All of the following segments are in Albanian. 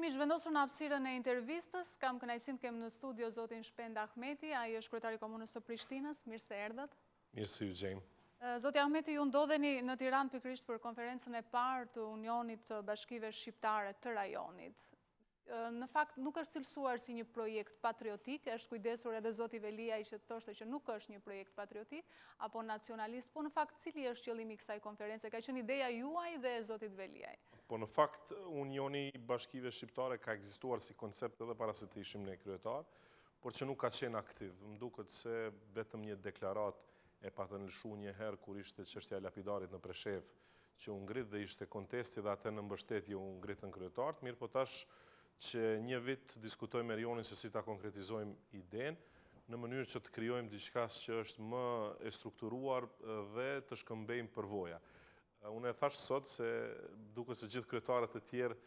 kemi zhvendosur në hapësirën e intervistës. Kam kënaqësinë të kem në studio zotin Shpend Ahmeti, ai është kryetari i Komunës së Prishtinës. Mirë se erdhët. Mirë se ju gjejmë. Zoti Ahmeti, ju ndodheni në Tiranë pikërisht për konferencën e parë të Unionit të Bashkive Shqiptare të rajonit. Në fakt nuk është cilësuar si një projekt patriotik, është kujdesur edhe zoti Veliaj që thoshte që nuk është një projekt patriotik apo nacionalist, po në fakt cili është qëllimi i kësaj konference? Ka qenë ideja juaj dhe e zotit Veliaj? Po në fakt Unioni i Bashkive Shqiptare ka ekzistuar si koncept edhe para se të ishim ne kryetar, por që nuk ka qenë aktiv. Më duket se vetëm një deklarat e patën lëshu një herë kur ishte çështja e lapidarit në Preshev, që u ngrit dhe ishte kontesti dhe atë në mbështetje u ngritën kryetarët, mirë po tash që një vit diskutojmë me Rionin se si ta konkretizojmë idenë në mënyrë që të krijojmë diçka që është më e strukturuar dhe të shkëmbejmë përvoja. Unë e thash sot se duke se gjithë kryetarët e tjerë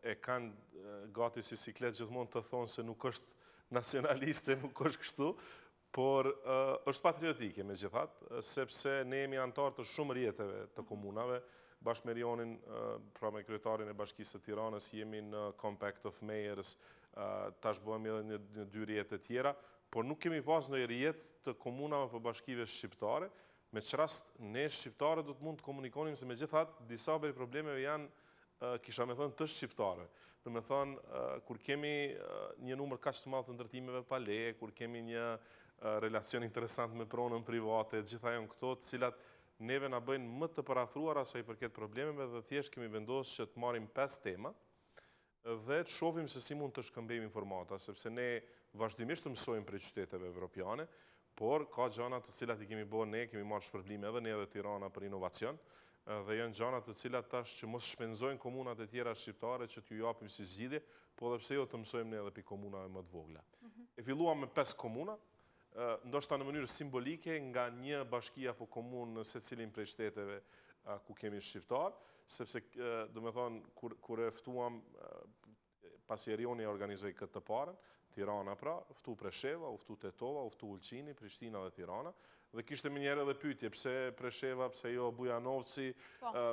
e kanë gati si siklet gjithmonë të thonë se nuk është nacionaliste, nuk është kështu, por është patriotike me gjithat, sepse ne jemi antarë të shumë rjetëve të komunave. Bashkë me Rionin, pra me kryetarin e Bashkisë të Tiranës, jemi në Compact of Mayors, tash bëhemi edhe një dy rjetë të tjera, por nuk kemi pas në rjetë të komunave për bashkive shqiptare, me që rast ne shqiptare do të mund të komunikonim se me gjithat disa për problemeve janë, kisha me thënë, të shqiptare. Dhe me thënë, kur kemi një numër kaq të madh të ndërtimeve pa leje, kur kemi një relacion interesant me pronën private, gjitha janë këto të cilat neve na bëjnë më të parafruar asaj përket problemeve dhe thjesht kemi vendosur që të marrim 5 tema dhe të shohim se si mund të shkëmbejmë informata, sepse ne vazhdimisht të mësojmë prej qyteteve evropiane, por ka gjëra të cilat i kemi bërë ne, kemi marrë shpërblime edhe ne edhe Tirana për inovacion, dhe janë gjëra të cilat tash që mos shpenzojnë komunat e tjera shqiptare që t'ju japim si zgjidhje, po edhe pse jo të mësojmë ne edhe pi komunave më të vogla. E filluam me 5 komuna, ndoshta në mënyrë simbolike nga një bashki apo komunë në secilin prej shteteve ku kemi shqiptar, sepse do me thonë kur e ftuam pasi Rioni e organizoi këtë të parën, Tirana pra, ftu Presheva, u ftu Tetova, u ftu Ulqini, Prishtina dhe Tirana, dhe kishte më njëherë edhe pyetje, pse Presheva, pse jo Bujanovci,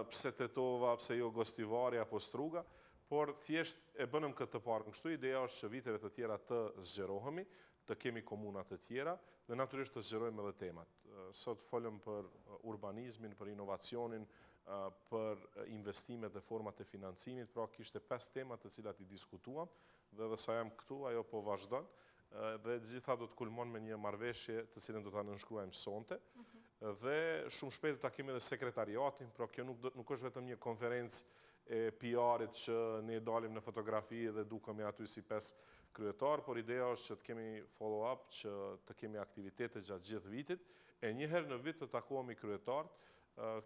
pse Tetova, pse jo Gostivari apo Struga, por thjesht e bënëm këtë të parën. Kështu ideja është që viteve të tjera të zgjerohemi, të kemi komunat të tjera dhe natyrisht të zgjerojmë edhe temat. Sot folëm për urbanizmin, për inovacionin, për investimet dhe format e financimit, pra kishte 5 temat të cilat i diskutuam dhe sa jam këtu, ajo po vazhdon dhe gjitha do të kulmon me një marrëveshje të cilën do ta nënshkruajmë sonte dhe shumë shpejt do ta kemi edhe sekretariatin, pra kjo nuk është vetëm një konferencë e PR-it që ne dalim në fotografi dhe dukemi aty si 5 kryetar, por ideja është që të kemi follow-up, që të kemi aktivitete gjatë gjithë vitit, e një herë në vit të takohemi kryetarët,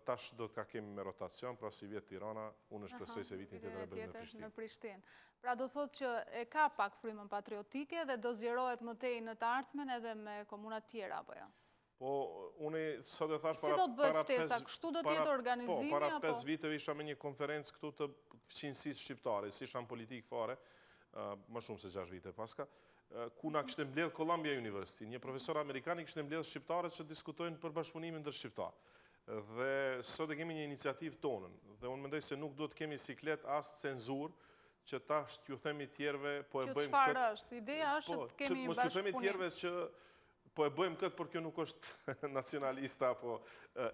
tash do të kemi me rotacion, pra si vjet Tirana, unë shpresoj se vitin tjetër e bëjmë në Prishtinë. Pra do thotë që e ka pak frymën patriotike dhe do zgjerohet më tej në të ardhmen edhe me komuna tjera, apo jo? Po, unë sot e thash si do të bëhet ftesa, kështu do të jetë organizimi? Po, para 5 viteve isha me një konferencë këtu të fqinjësisë shqiptare, si isha në politikë fare, më shumë se 6 vite paska, ku na kishte mbledh Columbia University, një profesor amerikan i kishte mbledh shqiptarët që diskutojnë për bashkëpunimin ndër shqiptar. Dhe sot e kemi një iniciativë tonën, dhe unë mendoj se nuk do të kemi siklet as cenzur, që tash t'ju themi tjerve, po e bëjmë këtë... Që çfarë është? Ideja është që të kemi bashkëpunim. Mos t'ju themi tjerve që po e bëjmë këtë, por kjo nuk është nacionalista apo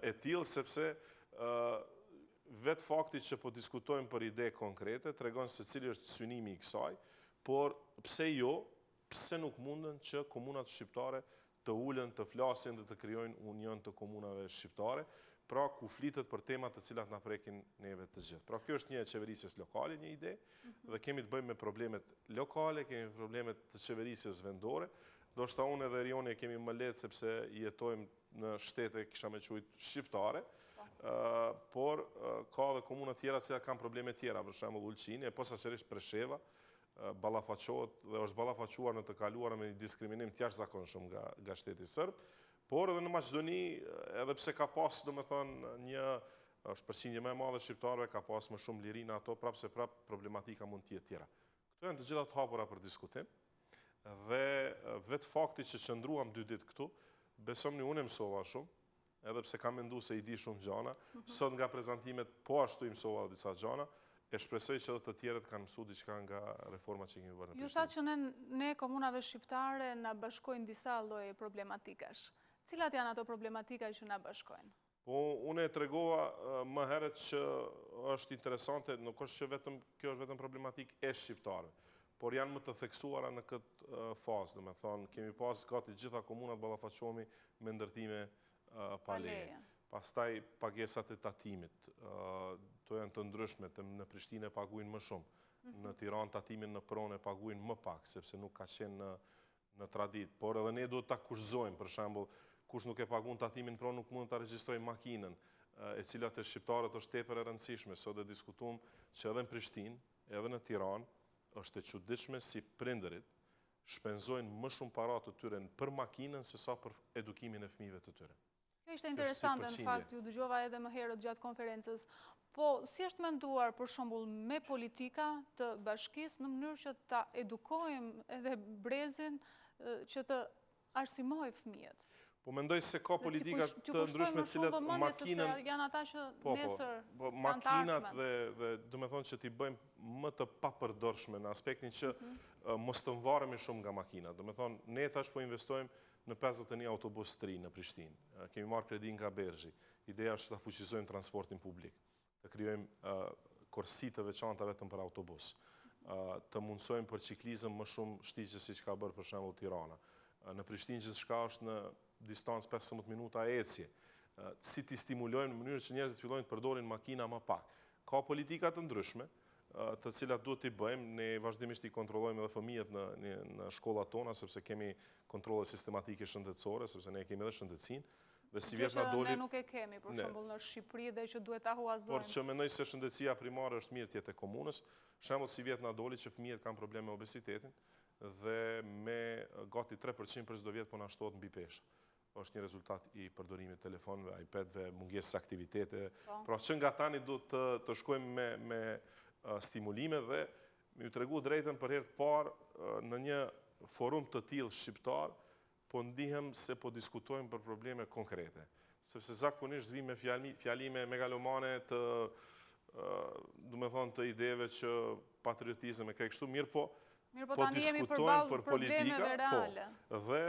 e tillë, sepse vetë fakti që po diskutojmë për ide konkrete, tregon se cili është synimi i kësaj, por pse jo, pse nuk mundën që komunat shqiptare të ulen, të flasin dhe të krijojnë union të komunave shqiptare, pra ku flitet për temat të cilat na prekin neve të gjithë. Pra kjo është një qeverisjes lokale, një ide, dhe kemi të bëjmë me problemet lokale, kemi problemet të qeverisjes vendore, do shta unë edhe Rioni e kemi më letë sepse jetojmë në shtete, kisha me qujtë shqiptare, por ka dhe komunat tjera cilat kanë probleme tjera, për shembull Ulqini, e posaçërisht Presheva, ballafaqohet dhe është ballafaquar në të kaluara me një diskriminim të jashtëzakonshëm nga shteti serb, por edhe në Maqedoni, edhe pse ka pas, domethënë, një është përqindje më e madhe shqiptarëve, ka pas më shumë liri në ato, prapë se prapë problematika mund të jetë tjera. Këto janë të gjitha të hapura për diskutim, dhe vetë fakti që qëndruam 2 ditë këtu, besomni unë e mësova shumë, edhe pse kam menduar se i di shumë gjëra, sot nga prezantimet po ashtu i mësova disa gjëra, e shpresoj që edhe të tjerët kanë mësu diçka nga reforma që kemi bërë në Ju Prishtinë. thatë që ne komunave shqiptare na bashkojnë disa lloje problematikash. Cilat janë ato problematika që na bashkojnë? Po, unë e tregova më herët që është interesante, nuk është që vetëm, kjo është vetëm problematik e shqiptarëve, por janë më të theksuara në këtë fazë, do me thonë, kemi pas gati gjitha komunat ballafaqohemi me ndërtime pa leje. Pastaj pagesat e tatimit, to janë të ndryshme, në Prishtinë e paguajnë më shumë, në Tiranë tatimin në pronë e paguajnë më pak, sepse nuk ka qenë në tradit, por edhe ne duhet ta kushtojmë, për shembull, kush nuk e pagun tatimin pronë nuk mund ta regjistrojë makinën, e cila te shqiptarët është tepër e rëndësishme. Sot e diskutuam që edhe në Prishtinë, edhe në Tiranë, është e çuditshme si prindërit shpenzojnë më shumë para të tyre për makinën se sa për edukimin e fëmijëve të tyre. Kjo ishte interesante, në fakt, ju dëgjova edhe më herët gjatë konferencës. Po, si është menduar, për shembull, me politika të bashkisë në mënyrë që ta edukojmë edhe brezin që të arsimojë fëmijët? Po mendoj se ka politika të ndryshme cilat makinën... Janë ata që nesër makinat dhe do me thonë që t'i bëjmë më të papërdorshme në aspektin që mos të mvaremi shumë nga makinat. Do me thonë, ne tash po investojmë në 51 autobus 3 në Prishtinë. Kemi marrë kredi nga Bergji. Ideja është të fuqizojmë transportin publik, të krijojmë korsi të veçanta vetëm për autobus, të mundsojmë për ciklizëm më shumë shtigje si që ka bërë për shembull Tirana. Në Prishtinë gjithçka është në distancë 15 minuta ecje. Si t'i stimulojmë në mënyrë që njerëzit fillojnë të përdorin makina më pak. Ka politika të ndryshme, të cilat duhet t'i bëjmë, ne vazhdimisht i kontrollojmë edhe fëmijët në shkollat tona, sepse kemi kontrolle sistematike shëndetësore, sepse ne kemi edhe shëndetësinë. Dhe si vjet na doli... Ne nuk e kemi, për shembull në Shqipëri dhe që duhet ta huazojmë. Por që mendoj se shëndetësia primare është mirë tjetë e komunës, shembull si vjet na doli që fëmijët kanë probleme me obezitetin dhe me gati 3% për çdo vjet po na shtohet mbi peshë. Është një rezultat i përdorimit të telefonëve, iPad-ve, mungesës aktivitete. Pra që nga tani do të shkojmë me stimulime dhe më ju tregu drejtën për herë të parë në një forum të tillë shqiptar, po ndihem se po diskutojmë për probleme konkrete. Sepse zakonisht vijmë me fjalime megalomane të, do me thonë, të ideve që patriotizëm e kështu mirë, po diskutojmë për politika, dhe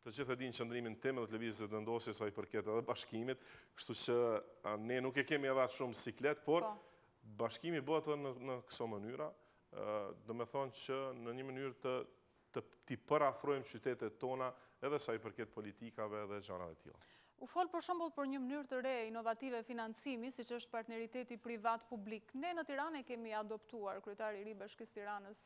të gjithë e dinë qëndrimin tim dhe të lëvizjes vendosjes sa i përket edhe bashkimit, kështu që ne nuk e kemi edhe atë shumë siklet, por bashkimi bëhet edhe në këso mënyra, do me thonë që në një mënyrë t'i përafrojmë qytetet tona edhe sa i përket politikave dhe gjanave tilla. U fol për shembull për një mënyrë të re inovative financimi, siç është partneriteti privat-publik. Ne në Tiranë kemi adoptuar, kryetari i ri Bashkisë Tiranës,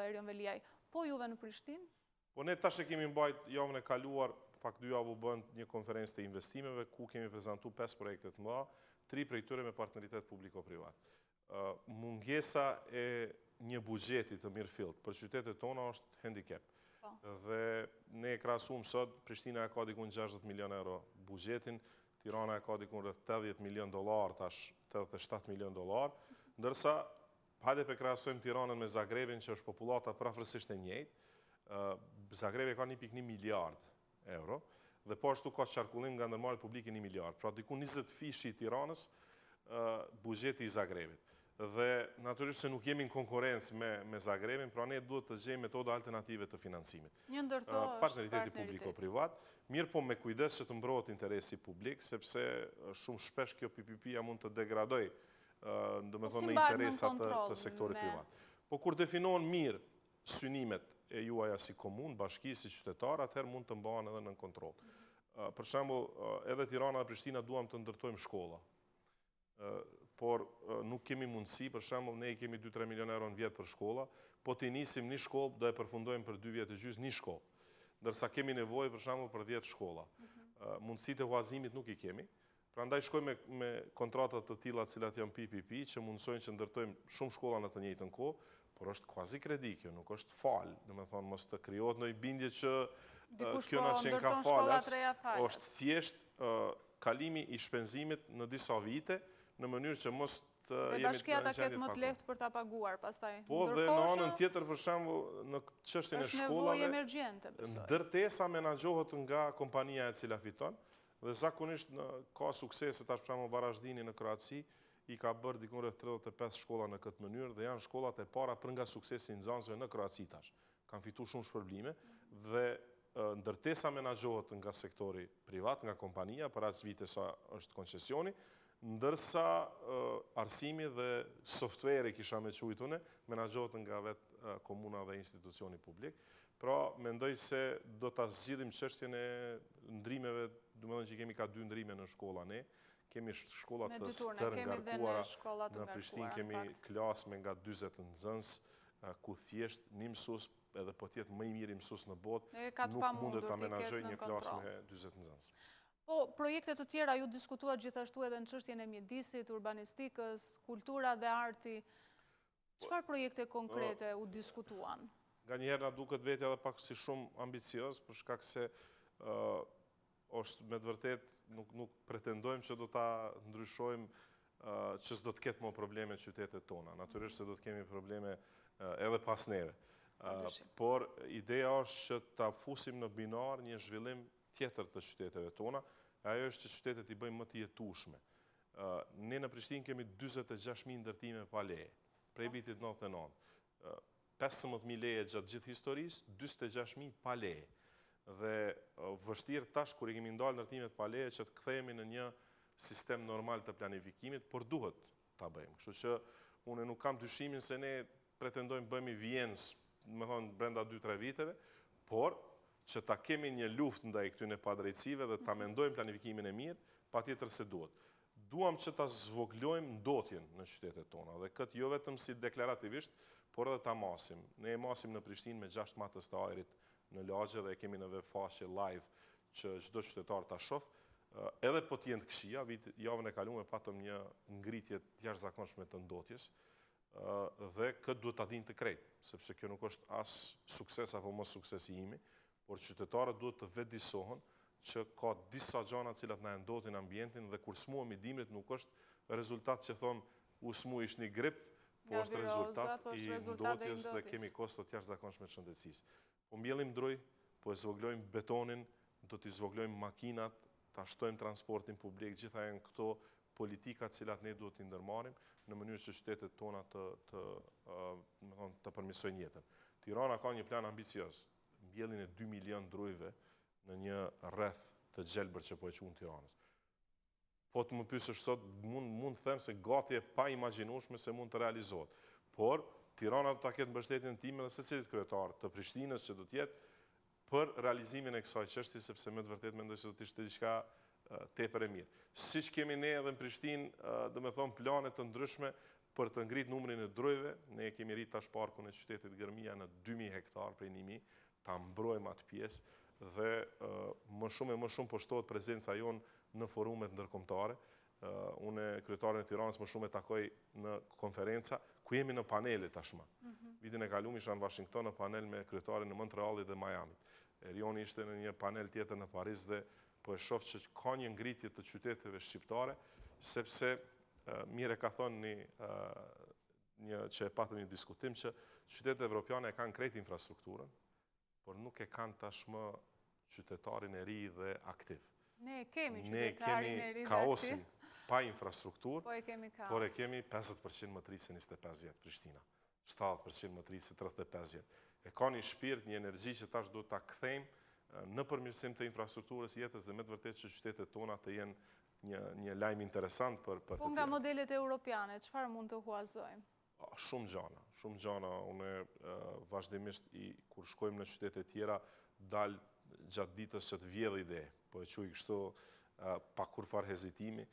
Erion Veliaj. Po juve në Prishtinë? Po ne tash e kemi mbajt javën e kaluar, fakt 2 javë u bën një konferencë të investimeve ku kemi prezantuar 5 projekte të mëdha, 3 prej tyre me partneritet publiko-privat. Mungesa e një buxheti të mirëfillt për qytetet tona është handicap. Dhe ne e krahasuam sot, Prishtina e ka dikun 60 milion euro buxhetin, Tirana e ka dikun rreth $80 milion, tash $87 milion, ndërsa hajde pe krahasojmë Tiranën me Zagrebin që është popullata prafërsisht e njëjtë. Zagrebi ka 1.1 miliard euro dhe po ashtu ka qarkullim nga ndërmarrja publike 1 miliard. Pra diku 20 fishi i Tiranës buxheti i Zagrebit. Dhe natyrisht se nuk jemi në konkurrencë me Zagrebin, pra ne duhet të gjejmë metoda alternative të financimit. Një ndërto është partneriteti publiko-privat, mirë po me kujdes që të mbrohet interesi publik, sepse shumë shpesh kjo PPP-ja mund të degradoj, do me thonë, në interesat të sektorit privat. Po kur definohen mirë synimet e juaja si komunë, bashki, si qytetar, atëherë mund të mbahen edhe në kontroll. Për shembull, edhe Tirana dhe Prishtina duam të ndërtojmë shkolla. Por nuk kemi mundësi, për shembull, ne i kemi 2-3 milion euro në vjet për shkolla, po të nisim një shkollë, do e përfundojmë për 2 vjet e gjysmë një shkollë. Ndërsa kemi nevojë për shembull për 10 shkolla. Mundësitë e huazimit nuk i kemi. Prandaj shkojmë me kontratat të tilla të cilat janë PPP, që mundsojnë që ndërtojmë shumë shkolla në të njëjtën kohë, por është quasi kredi kjo, nuk është fal. Do me thonë, mos të krijohet ndonjë bindje që kjo na qenë ka falas, është thjesht kalimi i shpenzimit në disa vite, në mënyrë që mos të jemi dhe bashkia ta ketë më të lehtë për ta paguar pastaj. Po dhe në anën tjetër, për shembull, në çështjen e shkollave, është nevojë emergjente, besoj. Ndërtesa menaxhohet nga kompania e cila fiton, dhe zakonisht ka suksese, tash për shembull Varazdini në Kroaci, i ka bërë dikun rreth 35 shkolla në këtë mënyrë dhe janë shkollat e para për nga suksesi i nxënësve në Kroaci tash. Kanë fituar shumë shpërblime dhe ndërtesa menaxhohet nga sektori privat, nga kompania, për aq vite sa është koncesioni, ndërsa arsimi dhe softveri, kisha me quajtur unë, menaxhohet nga vetë komuna dhe institucioni publik. Pra, mendoj se do ta zgjidhim çështjen e ndrimeve, domethënë që kemi ka 2 ndrime në shkolla ne, kemi shkolla të stërngarkuara, në Prishtinë kemi klasë me nga 40 nxënës, ku thjesht një mësues edhe po tjetë më i miri mësues në botë, nuk mundet ta menaxhojë një klasë me 40 nxënës. Po, projekte të tjera ju diskutuat gjithashtu edhe në çështjen e mjedisit, urbanistikës, kultura dhe arti. Çfarë projekte konkrete u diskutuan? Nganjëherë na duket vetë edhe pak si shumë ambicioz, për shkak se është me të vërtetë nuk pretendojmë që do ta ndryshojmë që s'do të ketë më probleme në qytetet tona. Natyrisht se do të kemi probleme edhe pas neve. Por ideja është që ta fusim në binar një zhvillim tjetër të qyteteve tona, ajo është që qytetet i bëjmë më të jetueshme. Ne në Prishtinë kemi 46.000 ndërtime pa leje, prej vitit 99. 15.000 leje gjatë gjithë historisë, 46.000 pa leje. Dhe vështirë tash kur i kemi ndalë ndërtimet pa leje që të kthehemi në një sistem normal të planifikimit, por duhet ta bëjmë. Kështu që unë nuk kam dyshimin se ne pretendojmë bëjmë Vienës, më thonë brenda 2-3 viteve, por që ta kemi një luftë ndaj këtyre padrejtësive dhe ta mendojmë planifikimin e mirë, patjetër se duhet. Duam që ta zvoglojmë ndotjen në qytetet tona dhe këtë jo vetëm si deklarativisht, por edhe ta masim. Ne e masim në Prishtinë me 6 matës të ajrit në lagje dhe kemi në web faqe live që çdo qytetar ta shoh. Edhe po t'jenë të këqija, javën e kaluar patëm një ngritje të jashtëzakonshme të ndotjes. Dhe këtë duhet ta dinë të krejt, sepse kjo nuk është as sukses apo mos suksesi imi, por qytetarët duhet të vetëdijsohen që ka disa gjëra të cilat na ndotin ambientin dhe kur smuhemi dimrit nuk është rezultat që thon u smu ish një grip, po është rezultat i ndotjes dhe kemi kosto të jashtëzakonshme të shëndetësisë. Po mbjellim druj, po e zvoglojmë betonin, do t'i zvoglojmë makinat, ta shtojmë transportin publik, gjitha janë këto politikat cilat ne duhet t'i ndërmarrim në mënyrë që qytetet tona të përmirësojnë jetën. Tirana ka një plan ambicioz, mbjelljen e 2 milion drujve në një rreth të gjelbër që po e quajmë Tiranës. Po të më pyesësh sot, mund të them se gati e pa imagjinueshme se mund të realizohet. Por Tirana do ta ketë mbështetjen time dhe secilit kryetar të Prishtinës që do të jetë për realizimin e kësaj çështje, sepse më të vërtetë mendoj se do të ishte diçka tepër e mirë. Siç kemi ne edhe në Prishtinë, domethënë plane të ndryshme për të ngritur numrin e drujve, ne kemi rrit tash parkun e qytetit Gërmia në 2000 hektar prej 1000, ta mbrojmë atë pjesë dhe më shumë e më shumë po shtohet prezenca jonë në forumet ndërkombëtare. Unë kryetarin e Tiranës më shumë e takoj në konferenca ku jemi në panele tashmë. Vitin e kaluar isha në Washington në panel me kryetarin e Montrealit dhe Miamit. Erioni ishte në një panel tjetër në Paris dhe po e shoh që ka një ngritje të qyteteve shqiptare, sepse mire ka thonë që e patëm një diskutim që qytetet evropiane e kanë krejt infrastrukturën, por nuk e kanë tashmë qytetarin e ri dhe aktiv. Ne kemi qytetarin e ri dhe aktiv. Kaosin pa infrastrukturë, por e kemi 50% më të ri se 25 vjet Prishtina, 70% më të ri se 35 vjet. E ka një shpirt, një energji që tash duhet ta kthejmë në përmirësim të infrastrukturës jetës dhe me të vërtetë që qytetet tona të jenë një lajm interesant për të tjerë. Po nga modelet europiane, çfarë mund të huazojmë? Shumë gjana. Unë vazhdimisht kur shkojmë në qytete tjera, dal gjatë ditës që të vjedh ide, po e quaj kështu pa kurfar hezitimi,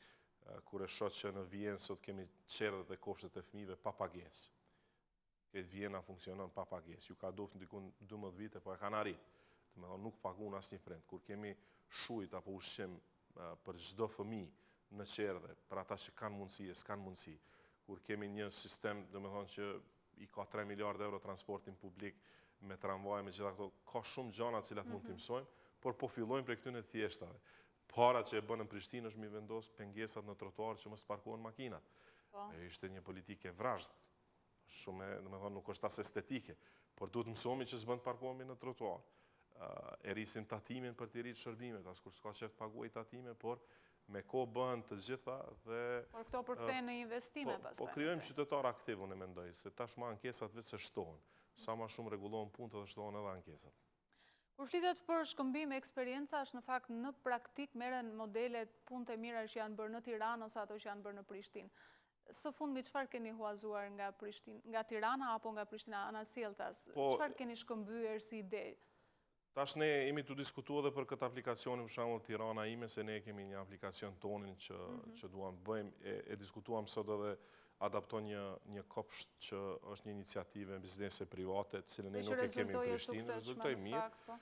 kur e shoh që në Vjenë sot kemi qerdhet e kopshtet e fëmijëve pa pagesë. Këtë Vjena funksionon pa pagesë. Ju ka doftë ndikun 12 vite, po e kanë arritur. Nuk pagun asnjë prind. Kur kemi shujt apo ushqim për çdo fëmijë në qerdhe, për ata që kanë mundësi e s'kanë mundësi, kur kemi një sistem, domethënë që i ka 3 miliardë euro transportin publik me tramvaj, me gjitha këto, ka shumë gjëra të cilat mund t'i mësojmë, por po fillojmë prej këtyre thjeshtave. Para që e bën në Prishtinë është mi vendos pengesat në trotuar që mos parkohen makinat. Ishte një politikë e vrazhd. Shumë, domethënë nuk është as estetike, por duhet mësohemi që s'bën të parkohemi në trotuar. E rrisim tatimin për t'i rritë shërbimet, as kur s'ka qef të paguaj tatime, por me ko bën të gjitha dhe... Por këto përkthehen në investime pastaj. Po krijojmë qytetar aktiv, unë mendoj, se tashmë ankesat vetë se shtohen. Sa më shumë rregullohen punët dhe shtohen edhe ankesat. Kur flitet për shkëmbim eksperjencash, në fakt në praktik merren modelet punë të mira që janë bërë në Tiranë ose ato që janë bërë në Prishtinë. Së fundmi çfarë keni huazuar nga Tirana apo nga Prishtina, Anasjelltas? Çfarë keni shkëmbyer si ide? Tash ne jemi të diskutuar edhe për këtë aplikacionin, për shembull Tirana ime, se ne kemi një aplikacion tonin që duam të bëjmë, e diskutuam sot edhe adapton një kopsht që është një iniciativë biznese private, të cilën ne nuk e kemi në Prishtinë, rezultoi mirë.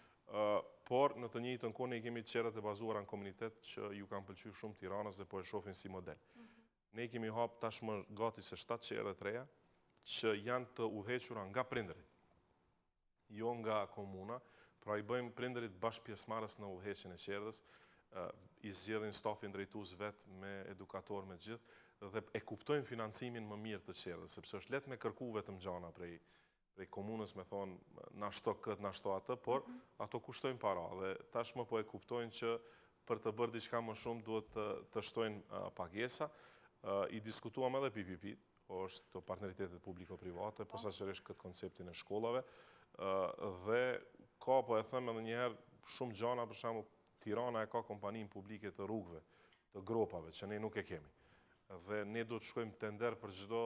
Por në të njëjtën kohë ne kemi qerët e bazuara në komunitet që ju kanë pëlqyer shumë Tiranës dhe po e shohin si model. Ne kemi hap tashmë gati se 7 qerë të reja që janë të udhëhequra nga prindërit, jo nga komuna. Pra i bëjmë prindërit bashkë pjesëmarrës në udhëheqjen e qerdhës, i zgjedhin stafin drejtues vetë me edukator me gjithë dhe e kuptojmë financimin më mirë të qerdhës, sepse është lehtë me kërku vetëm gjana prej komunës, me thonë na shto këtë, na shto atë, por ato kushtojnë para dhe tashmë po e kuptojnë që për të bërë diçka më shumë duhet të shtojnë pagesa. I diskutuam edhe PPP, është partneritetet publiko-private, posaçërisht këtë konceptin e shkollave, dhe ka, po e thëmë edhe njëherë, shumë gjana, për shembull Tirana e ka kompaninë publike të rrugëve, të gropave, që ne nuk e kemi. Dhe ne do të shkojmë tender për çdo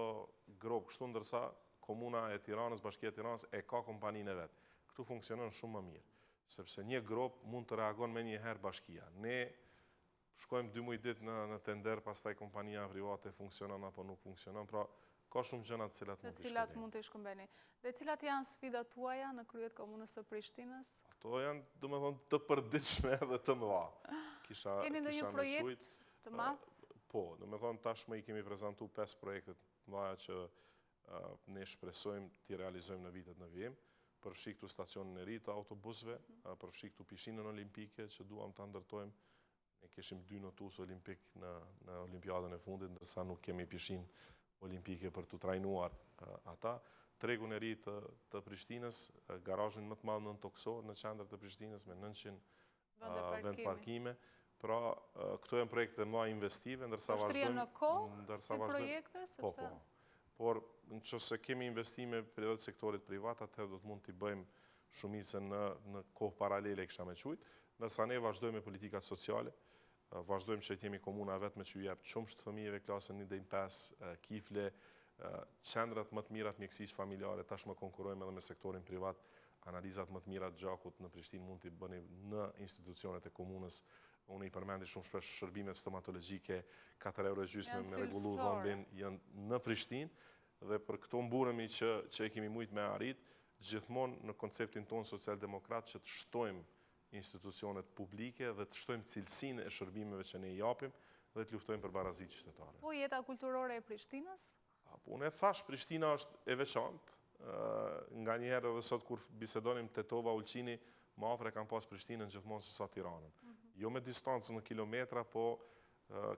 grop kështu, ndërsa komuna e Tiranës, Bashkia e Tiranës e ka kompaninë e vet. Këtu funksionon shumë më mirë, sepse një grop mund të reagon me njëherë bashkia. Ne shkojmë 2 muaj ditë në tender, pastaj kompania private funksionon apo nuk funksionon, pra ka shumë gjëra të cilat mund të shkëmbeni. Dhe cilat janë sfidat tuaja në kryet komunës së Prishtinës? Ato janë, domethënë, të përditshme dhe të mëdha. Keni ndonjë projekt të madh? Po, domethënë tashmë i kemi prezantuar 5 projekte të mëdha që ne shpresojmë t'i realizojmë në vitet në vijim. Përfshi këtu stacionin e ri të autobusëve, përfshi këtu pishinën olimpike që duam ta ndërtojmë. Ne kishim 2 notus olimpik në olimpiadën e fundit, ndërsa nuk kemi pishinë olimpike për të trajnuar ata. Tregun e ri të Prishtinës, garazhin më të madh nën Tokso në qendër të Prishtinës me 900 vend parkime. Pra, këto janë projekte më investive, ndërsa vazhdojmë. Është në kohë si projekte? Po. Por nëse kemi investime për edhe sektorit privat, atëherë do të mund t'i bëjmë shumicën në kohë paralele, kisha me thujt, ndërsa ne vazhdojmë me politikat sociale. Vazhdojmë që jemi komuna vetme që ju jep qumsht fëmijëve klasën 1-5, kifle, qendrat më të mira të mjekësisë familjare, tashmë konkurrojmë edhe me sektorin privat, analizat më të mira të gjakut në Prishtinë mund t'i bëni në institucionet e komunës. Unë i përmendi shumë shpesh shërbimet stomatologjike, 4 euro gjysmë me rregullu dhëmbin janë në Prishtinë dhe për këto mburemi që e kemi mujt me arrit, gjithmonë në konceptin tonë social-demokrat që të shtojmë institucionet publike dhe të shtojmë cilësinë e shërbimeve që ne i japim dhe të luftojmë për barazitë qytetare. Po jeta kulturore e Prishtinës? Unë e thash, Prishtina është e veçantë. Nga njëherë edhe sot kur bisedonim Tetova, Ulqini, më afër e kanë pas Prishtinën gjithmonë se sa Tiranën. Jo me distancë në kilometra, po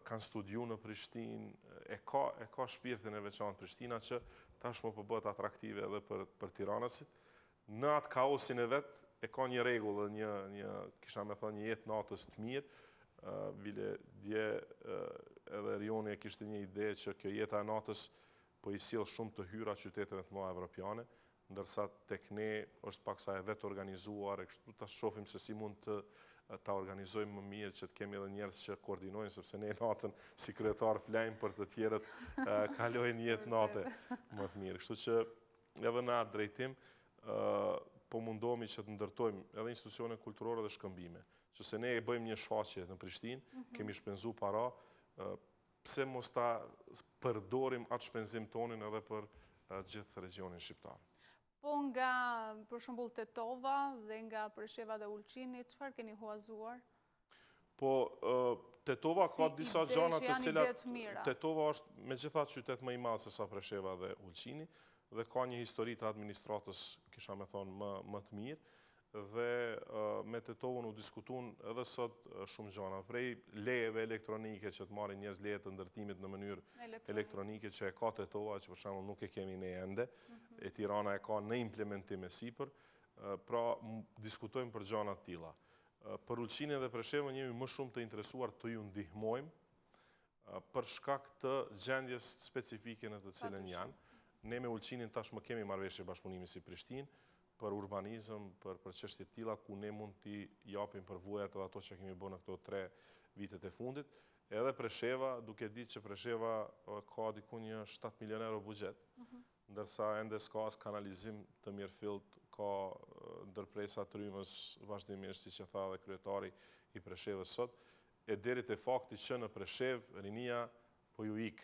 kanë studiu në Prishtinë, e ka shpirtin e veçantë Prishtina që tashmë po bëhet atraktive edhe për tiranësit. Në atë kaosin e vet e ka një rregull dhe kisha me thënë një jetë natës të mirë. Bile dje edhe Rioni e kishte një ide që kjo jeta e natës po i sjell shumë të hyra qyteteve të mëdha evropiane, ndërsa tek ne është paksa e vetë organizuar, e kështu ta shohim se si mund ta organizojmë më mirë, që të kemi edhe njerëz që koordinojnë, sepse ne natën si kryetar flajmë për të tjerët kalojnë jetë natë më të mirë. Kështu që edhe në atë drejtim po mundohemi që të ndërtojmë edhe institucione kulturore dhe shkëmbime. Që se ne e bëjmë një shfaqje në Prishtinë, kemi shpenzu para, pse mos ta përdorim atë shpenzim tonin edhe për gjithë regionin shqiptar. Po nga, për shembull, Tetova dhe nga Presheva dhe Ulqini, çfarë keni huazuar? Po, Tetova ka disa gjana të cilat... Tetova Tetova është megjithatë qytet më i madh se sa Presheva dhe Ulqini, dhe ka një histori të administratës, kisha me thonë, më të mirë, dhe me Tetovën u diskutun edhe sot shumë gjana. Prej lejeve elektronike që të marrin njerëz leje të ndërtimit në mënyrë elektronike që e ka Tetova, që për shembull nuk e kemi ne ende, e Tirana e ka në implementim e sipër, pra diskutojmë për gjana të tilla. Për Ulqinin dhe Preshevën jemi më shumë të interesuar të ju ndihmojmë për shkak të gjendjes specifike në të cilën janë. Ne me Ulqinin tash më kemi marrëveshje bashkëpunimi si Prishtinë për urbanizëm, për çështje të tilla ku ne mund t'i japim përvojat edhe ato që kemi bërë në këto 3 vitet e fundit. Edhe Presheva, duke ditë që Presheva ka diku një 7 milion euro buxhet, ndërsa ende s'ka as kanalizim të mirëfillt, ka ndërpresa të rrymës vazhdimisht, siç e tha dhe kryetari i Preshevës sot, e deri te fakti që në Preshevë rinia po ju ik.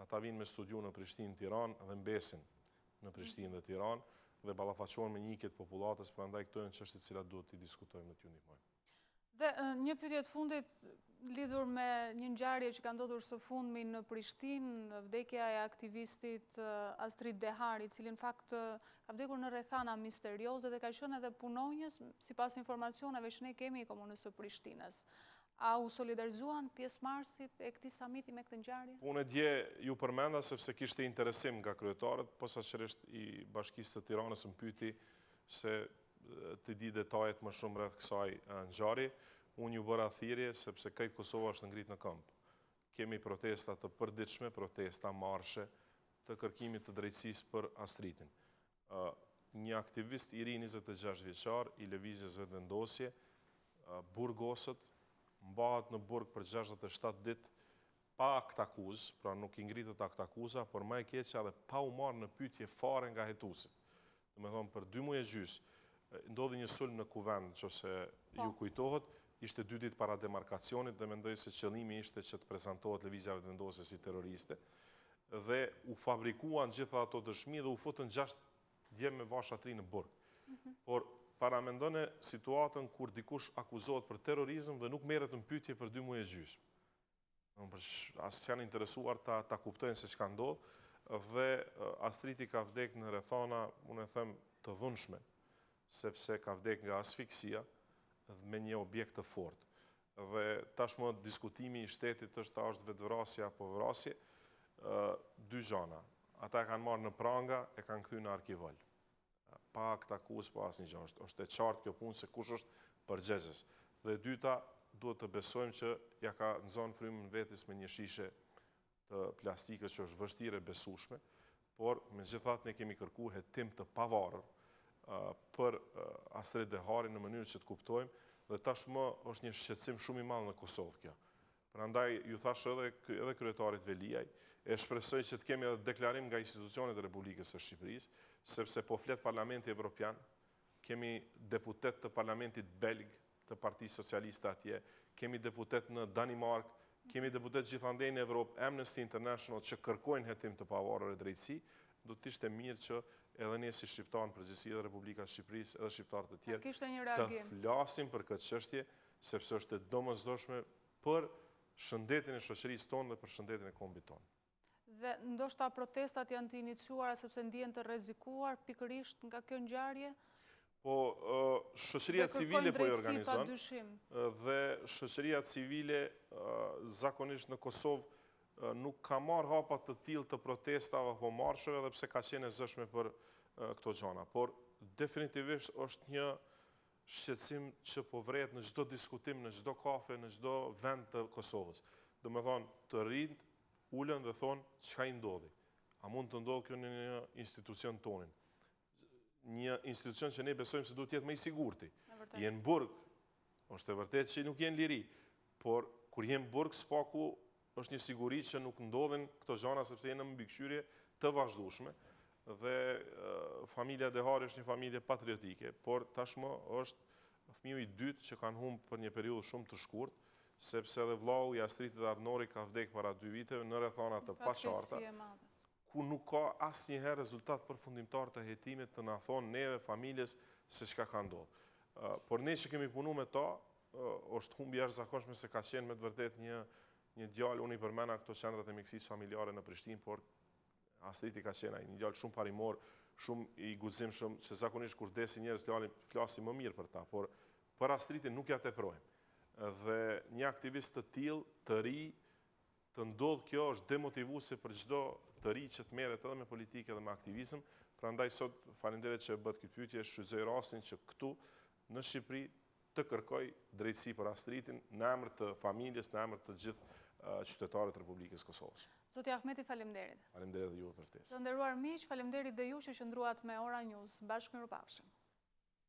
Ata vinë me studiu në Prishtinë, Tiranë dhe mbesin në Prishtinë dhe Tiranë dhe ballafaqohen me një ikje të popullatës, prandaj këto janë çështje të cilat duhet t'i diskutojmë dhe t'ju ndihmojmë. Dhe një pyetje të fundit lidhur me një ngjarje që ka ndodhur së fundmi në Prishtinë, vdekja e aktivistit Astrid Dehari, i cili në fakt ka vdekur në rrethana misterioze dhe ka qenë edhe punonjës, sipas informacioneve që ne kemi i komunës së Prishtinës. A u solidarizuan pjesëmarrësit e këtij samiti me këtë ngjarje? Unë dje ju përmenda sepse kishte interesim nga kryetarët, posaçërisht i Bashkisë së Tiranës më pyeti se të di detajet më shumë rreth kësaj ngjarje. Unë ju bëra thirrje sepse krejt Kosova është ngrit në këmbë. Kemi protesta të përditshme, protesta marshe të kërkimit të drejtësisë për Astridin. Një aktivist i ri 26 vjeçar i lëvizjes vetëvendosje, burgosët, mbahet në burg për 67 ditë pa akt akuzë, pra nuk i ngritet akt akuza, por më e keqja edhe pa u marrë në pyetje fare nga hetuesi. Domethënë për 2 muaj e gjys ndodhi një sulm në Kuvend, nëse ju kujtohet, ishte 2 ditë para demarkacionit dhe mendoj se qëllimi ishte që të prezantohet lëvizja vetëvendosje si terroriste dhe u fabrikuan gjitha ato dëshmi dhe u futën 6 djem me vashatri në burg. Por paramendone situatën kur dikush akuzohet për terrorizëm dhe nuk merret në pyetje për 2 muaj e gjys. As që janë interesuar ta kuptojnë se çka ndodh dhe Astriti ka vdek në rrethana, unë e them, të dhunshme, sepse ka vdek nga asfiksia me një objekt të fortë. Dhe tashmë diskutimi i shtetit është vetvrasje apo vrasje, 2 gjana. Ata kanë marrë në pranga, e kanë kthyr në arkivol. Pa akt akuzë, pa asnjë gjë. Është e qartë kjo punë se kush është përgjegjës. Dhe dyta, duhet të besojmë që ja ka nxonë frymën vetes me një shishe të plastikës që është vështirë e besueshme, por megjithatë ne kemi kërkuar hetim të pavarur për Astrid Dehari në mënyrë që të kuptojmë dhe tashmë është një shqetësim shumë i madh në Kosovë kjo. Prandaj ju thash edhe kryetarit Veliaj, e shpresoj që të kemi edhe deklarim nga institucionet e Republikës së Shqipërisë, sepse po flet Parlamenti Evropian, kemi deputet të Parlamentit Belg, të Partisë Socialiste atje, kemi deputet në Danimark, kemi deputet gjithandej në Evropë, Amnesty International që kërkojnë hetim të pavarur e drejtësi, do të ishte mirë që edhe ne si shqiptarë në përgjithësi edhe Republika e Shqipërisë, edhe shqiptarë të tjerë, të flasim për këtë çështje, sepse është e domosdoshme për shëndetin e shoqërisë tonë dhe për shëndetin e kombit tonë. Dhe ndoshta protestat janë të iniciuara sepse ndihen të rrezikuar pikërisht nga kjo ngjarje? Po, shoqëria civile po i organizon dhe shoqëria civile zakonisht në Kosovë nuk ka marrë hapa të tillë të protestave apo marsheve edhe pse ka qenë e zëshme për këto gjëra. Por definitivisht është një shqetësim që po vret në çdo diskutim, në çdo kafe, në çdo vend të Kosovës. Domethënë, të rinjt ulën dhe thonë çka i ndodhi. A mund të ndodhë kjo në një institucion tonin? Një institucion që ne besojmë se duhet të jetë më i sigurti. Jenë burg, është e vërtet që nuk jenë liri, por kur jenë burg, spaku është një siguri që nuk ndodhin këto gjëra sepse jenë në mbikëqyrje të vazhdueshme dhe familja Dehari është një familje patriotike, por tashmë është fëmiu i dytë që kanë humbur për një periudhë shumë të shkurtë, sepse edhe vllau i Astritit Arnori ka vdekur para 2 viteve në rrethana të paqarta, ku nuk ka asnjëherë rezultat përfundimtar të hetimit të na thonë neve familjes se çka ka ndodhur. Por ne që kemi punuar me ta, është humbje jashtëzakonshme se ka qenë me të vërtetë një djalë, unë i përmenda këto qendrat e mjekësisë familjare në Prishtinë, por Astriti ka qenë ai një djalë shumë parimor, shumë i guximshëm, se zakonisht kur desin njerëz djalin flasin më mirë për ta, por për Astritin nuk ja teprojmë. Dhe një aktivist të tillë, të ri, të ndodh kjo është demotivuese për çdo të ri që të merret edhe me politikë edhe me aktivizëm. Prandaj sot falenderoj që bëhet këtë pyetje, shfrytëzoj rastin që këtu në Shqipëri të kërkoj drejtësi për Astritin në emër të familjes, në emër të gjithë qytetarët Republikës Kosovës. Zoti Ahmeti, faleminderit. Faleminderit dhe juve për ftesë. Të nderuar miq, faleminderit dhe ju që qëndruat me Ora News. Bashkë mirupafshim.